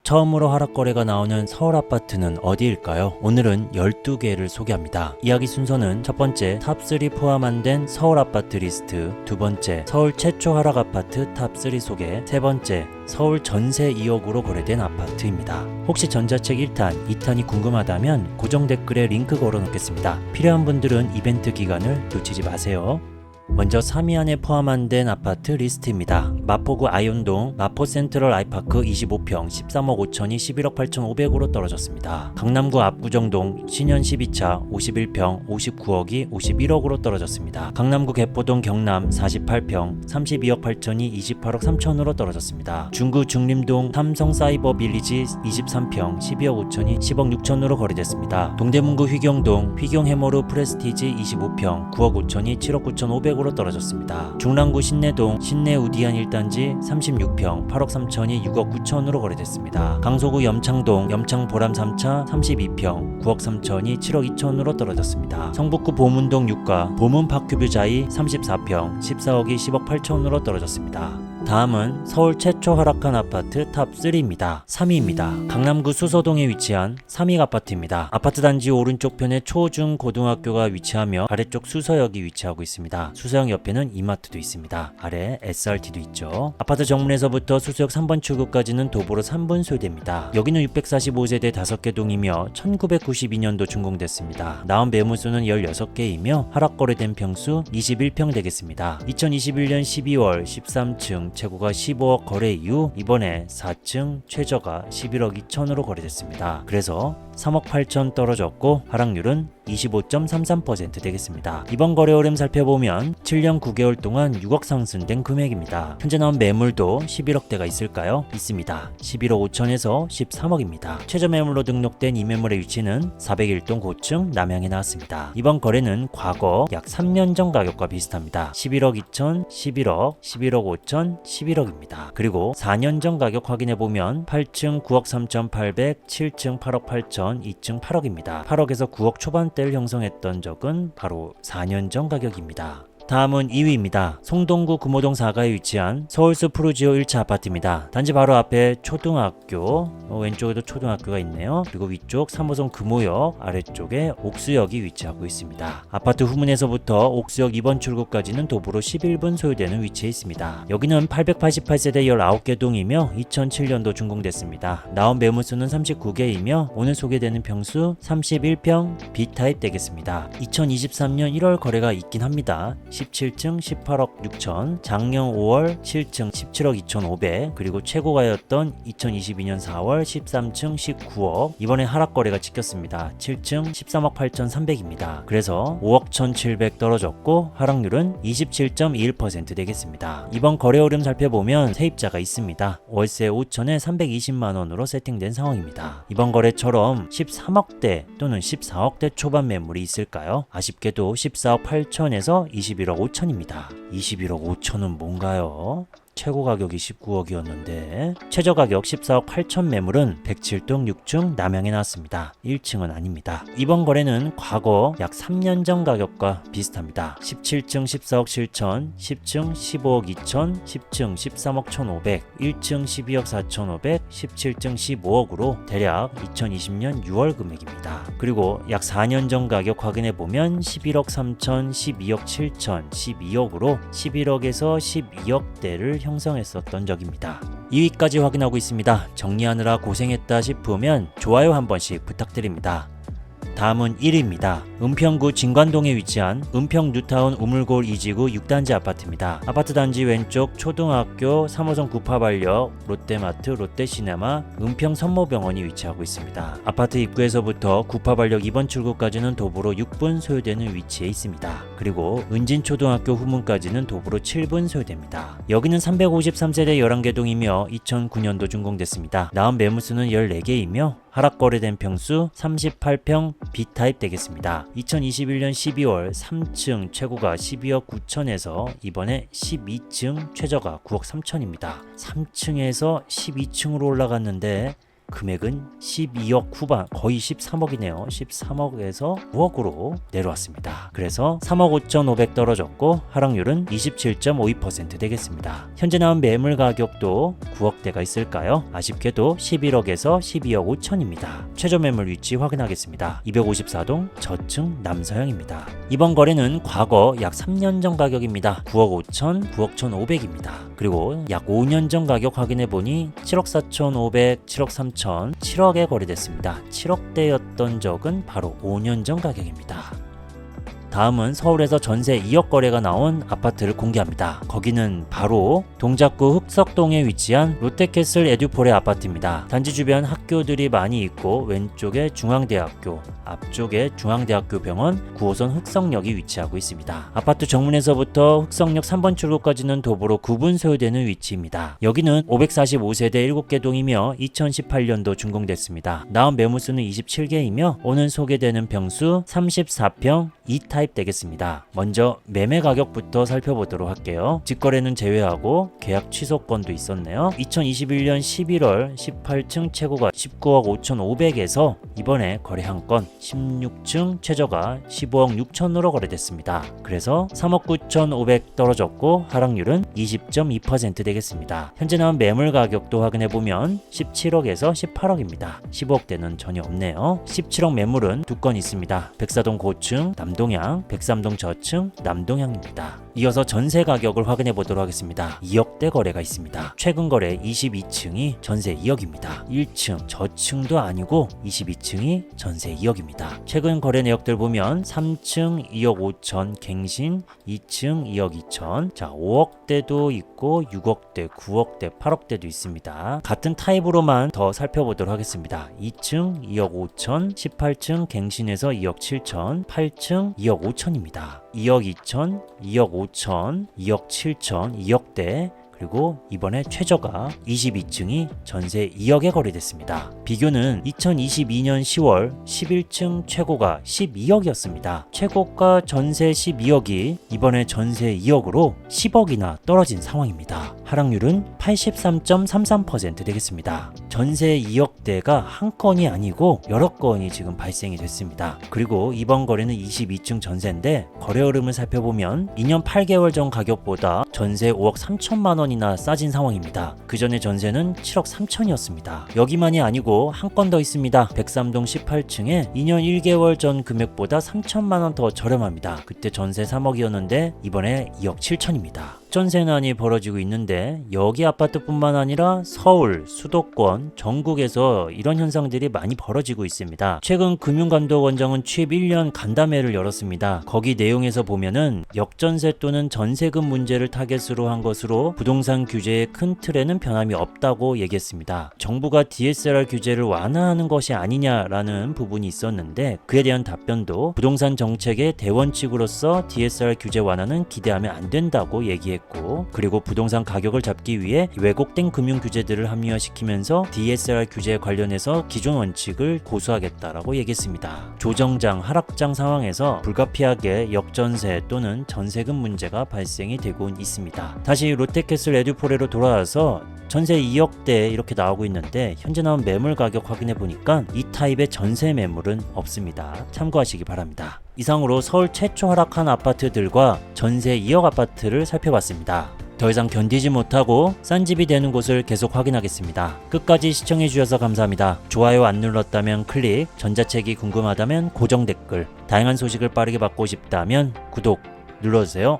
처음으로 하락 거래가 나오는 서울 아파트는 어디일까요? 오늘은 12개를 소개합니다. 이야기 순서는 첫 번째 탑3 포함 된 서울 아파트 리스트, 두 번째 서울 최초 하락 아파트 탑3 소개, 세 번째 서울 전세 2억으로 거래된 아파트입니다. 혹시 전자책 1탄, 2탄이 궁금하다면 고정 댓글에 링크 걸어 놓겠습니다. 필요한 분들은 이벤트 기간을 놓치지 마세요. 먼저 3위 안에 포함 된 아파트 리스트입니다. 마포구 아현동 마포 센트럴 아이파크 25평 13억 5천이 11억 8천5백으로 떨어졌습니다. 강남구 압구정동 신현 12차 51평 59억이 51억으로 떨어졌습니다. 강남구 개포동 경남 48평 32억 8천이 28억 3천으로 떨어졌습니다. 중구 중림동 삼성 사이버 빌리지 23평 12억 5천이 10억 6천으로 거래됐습니다. 동대문구 휘경동 휘경해머루 프레스티지 25평 9억 5천이 7억 9천5백으로 떨어졌습니다. 중랑구 신내동 신내우디안 1단지 36평 8억 3천이 6억 9천으로 거래됐습니다. 강서구 염창동 염창보람 3차 32평 9억 3천이 7억 2천으로 떨어졌습니다. 성북구 보문동 6가 보문파큐뷰자이 34평 14억이 10억 8천으로 떨어졌습니다. 다음은 서울 최초 하락한 아파트 탑3입니다. 3위입니다. 강남구 수서동에 위치한 삼익 아파트입니다. 아파트 단지 오른쪽 편에 초, 중, 고등학교가 위치하며 아래쪽 수서역이 위치하고 있습니다. 수서역 옆에는 이마트도 있습니다. 아래 SRT도 있죠. 아파트 정문에서부터 수서역 3번 출구까지는 도보로 3분 소요됩니다. 여기는 645세대 5개 동이며 1992년도 준공됐습니다. 나온 매물수는 16개이며 하락 거래된 평수 21평 되겠습니다. 2021년 12월 13층 최고가 15억 거래 이후 이번에 4층 최저가 11억 2천으로 거래됐습니다. 그래서 3억 8천 떨어졌고 하락률은 25.33% 되겠습니다. 이번 거래 흐름 살펴보면 7년 9개월 동안 6억 상승된 금액입니다. 현재 나온 매물도 11억대가 있을까요? 있습니다. 11억 5천에서 13억입니다. 최저 매물로 등록된 이 매물의 위치는 401동 고층 남양에 나왔습니다. 이번 거래는 과거 약 3년 전 가격과 비슷합니다. 11억 2천, 11억, 11억 5천, 11억입니다. 그리고 4년 전 가격 확인해보면 8층 9억 3,800, 7층 8억 8천, 2층 8억입니다. 8억에서 9억 초반대를 형성했던 적은 바로 4년 전 가격입니다. 다음은 2위입니다. 송동구 금호동 4가에 위치한 서울숲 푸르지오 1차 아파트입니다. 단지 바로 앞에 초등학교, 왼쪽에도 초등학교가 있네요. 그리고 위쪽 3호선 금호역, 아래쪽에 옥수역이 위치하고 있습니다. 아파트 후문에서부터 옥수역 2번 출구까지는 도보로 11분 소요되는 위치에 있습니다. 여기는 888세대 19개 동이며 2007년도 준공됐습니다. 나온 매물수는 39개이며 오늘 소개되는 평수 31평 B타입 되겠습니다. 2023년 1월 거래가 있긴 합니다. 17층 18억 6천, 작년 5월 7층 17억 2,500, 그리고 최고가였던 2022년 4월 13층 19억, 이번에 하락 거래가 찍혔습니다. 7층 13억 8,300입니다. 그래서 5억 1,700 떨어졌고 하락률은 27.21% 되겠습니다. 이번 거래 흐름 살펴보면 세입자가 있습니다. 월세 5천에 320만 원으로 세팅된 상황입니다. 이번 거래처럼 13억대 또는 14억대 초반 매물이 있을까요? 아쉽게도 14억 8천에서 21억 5천입니다. 21억 5천은 뭔가요? 최고 가격이 19억이었는데 최저 가격 14억 8천 매물은 107동 6층 남양에 나왔습니다. 1층은 아닙니다. 이번 거래는 과거 약 3년 전 가격과 비슷합니다. 17층 14억 7천, 10층 15억 2천, 10층 13억 1,500, 1층 12억 4,500, 17층 15억으로 대략 2020년 6월 금액입니다. 그리고 약 4년 전 가격 확인해보면 11억 3천, 12억 7천, 12억으로 11억에서 12억대를 형성했었던 적입니다. 2위까지 확인하고 있습니다. 정리하느라 고생했다 싶으면 좋아요 한 번씩 부탁드립니다. 다음은 1위입니다. 은평구 진관동에 위치한 은평 뉴타운 우물골 2지구 6단지 아파트입니다. 아파트 단지 왼쪽 초등학교, 3호선 구파발역, 롯데마트, 롯데시네마, 은평 선모병원이 위치하고 있습니다. 아파트 입구에서부터 구파발역 2번 출구까지는 도보로 6분 소요되는 위치에 있습니다. 그리고 은진초등학교 후문까지는 도보로 7분 소요됩니다. 여기는 353세대 11개 동이며 2009년도 준공됐습니다. 나온 매물수는 14개이며 하락 거래된 평수 38평 B타입 되겠습니다. 2021년 12월 3층 최고가 12억 9천에서 이번에 12층 최저가 9억 3천입니다. 3층에서 12층으로 올라갔는데 금액은 12억 후반, 거의 13억이네요. 13억에서 9억으로 내려왔습니다. 그래서 3억 5,500 떨어졌고 하락률은 27.52% 되겠습니다. 현재 나온 매물 가격도 9억대가 있을까요? 아쉽게도 11억에서 12억 5천입니다. 최저 매물 위치 확인하겠습니다. 254동 저층 남서형입니다. 이번 거래는 과거 약 3년 전 가격입니다. 9억 5천, 9억 1,500입니다. 그리고 약 5년 전 가격 확인해보니 7억 4,500, 7억 3천, 7억에 거래됐습니다. 7억대였던 적은 바로 5년 전 가격입니다. 다음은 서울에서 전세 2억 거래가 나온 아파트를 공개합니다. 거기는 바로 동작구 흑석동에 위치한 롯데캐슬 에듀폴의 아파트입니다. 단지 주변 학교들이 많이 있고 왼쪽에 중앙대학교, 앞쪽에 중앙대학교 병원 9호선 흑석역이 위치하고 있습니다. 아파트 정문에서부터 흑석역 3번 출구까지는 도보로 9분 소요되는 위치입니다. 여기는 545세대 7개 동이며 2018년도 준공됐습니다. 나온 매물수는 27개이며 오늘 소개되는 평수 34평 2타입 되겠습니다. 먼저 매매 가격부터 살펴보도록 할게요. 직거래는 제외하고 계약 취소건도 있었네요. 2021년 11월 18층 최고가 19억 5,500에서 이번에 거래 한 건 16층 최저가 15억 6천으로 거래됐습니다. 그래서 3억 9,500 떨어졌고 하락률은 20.2% 되겠습니다. 현재 나온 매물 가격도 확인해보면 17억에서 18억입니다. 15억대는 전혀 없네요. 17억 매물은 두 건 있습니다. 백사동 고층 남동향, 백삼동 저층 남동향입니다. 이어서 전세 가격을 확인해 보도록 하겠습니다. 2억대 거래가 있습니다. 최근 거래 22층이 전세 2억입니다. 1층 저층도 아니고 22층이 전세 2억입니다. 최근 거래 내역들 보면 3층 2억 5천 갱신, 2층 2억 2천, 자 5억대도 있고 6억대, 9억대, 8억대도 있습니다. 같은 타입으로만 더 살펴보도록 하겠습니다. 2층 2억 5천, 18층 갱신에서 2억 7천, 8층 2억 5천입니다. 2억 2천, 2억 5천, 2억 7천, 2억대, 그리고 이번에 최저가 22층이 전세 2억에 거래됐습니다. 비교는 2022년 10월 11층 최고가 12억이었습니다. 최고가 전세 12억이 이번에 전세 2억으로 10억이나 떨어진 상황입니다. 하락률은 83.33% 되겠습니다. 전세 2억대가 한 건이 아니고 여러 건이 지금 발생이 됐습니다. 그리고 이번 거래는 22층 전세인데 거래 흐름을 살펴보면 2년 8개월 전 가격보다 전세 5억 3천만 원이나 싸진 상황입니다. 그 전에 전세는 7억 3천이었습니다. 여기만이 아니고 한 건 더 있습니다. 백삼동 18층에 2년 1개월 전 금액보다 3천만 원 더 저렴합니다. 그때 전세 3억이었는데 이번에 2억 7천입니다. 전세난이 벌어지고 있는데 여기 아파트뿐만 아니라 서울, 수도권, 전국에서 이런 현상들이 많이 벌어지고 있습니다. 최근 금융감독원장은 취입 1년 간담회를 열었습니다. 거기 내용에서 보면은 역전세 또는 전세금 문제를 타겟으로 한 것으로 부동산 규제의 큰 틀에는 변함이 없다고 얘기했습니다. 정부가 DSR 규제를 완화하는 것이 아니냐라는 부분이 있었는데 그에 대한 답변도 부동산 정책의 대원칙으로서 DSR 규제 완화는 기대하면 안 된다고 얘기했고 그리고 부동산 가격을 잡기 위해 왜곡된 금융 규제들을 합리화시키면서 DSR 규제에 관련해서 기존 원칙을 고수하겠다라고 얘기했습니다. 조정장, 하락장 상황에서 불가피하게 역전세 또는 전세금 문제가 발생이 되고 있습니다. 다시 롯데캐슬 에듀포레로 돌아와서 전세 2억대 이렇게 나오고 있는데 현재 나온 매물 가격 확인해 보니까 이 타입의 전세 매물은 없습니다. 참고하시기 바랍니다. 이상으로 서울 최초 하락한 아파트들과 전세 2억 아파트를 살펴봤습니다. 더 이상 견디지 못하고 싼 집이 되는 곳을 계속 확인하겠습니다. 끝까지 시청해 주셔서 감사합니다. 좋아요 안 눌렀다면 클릭, 전자책이 궁금하다면 고정 댓글, 다양한 소식을 빠르게 받고 싶다면 구독 눌러주세요.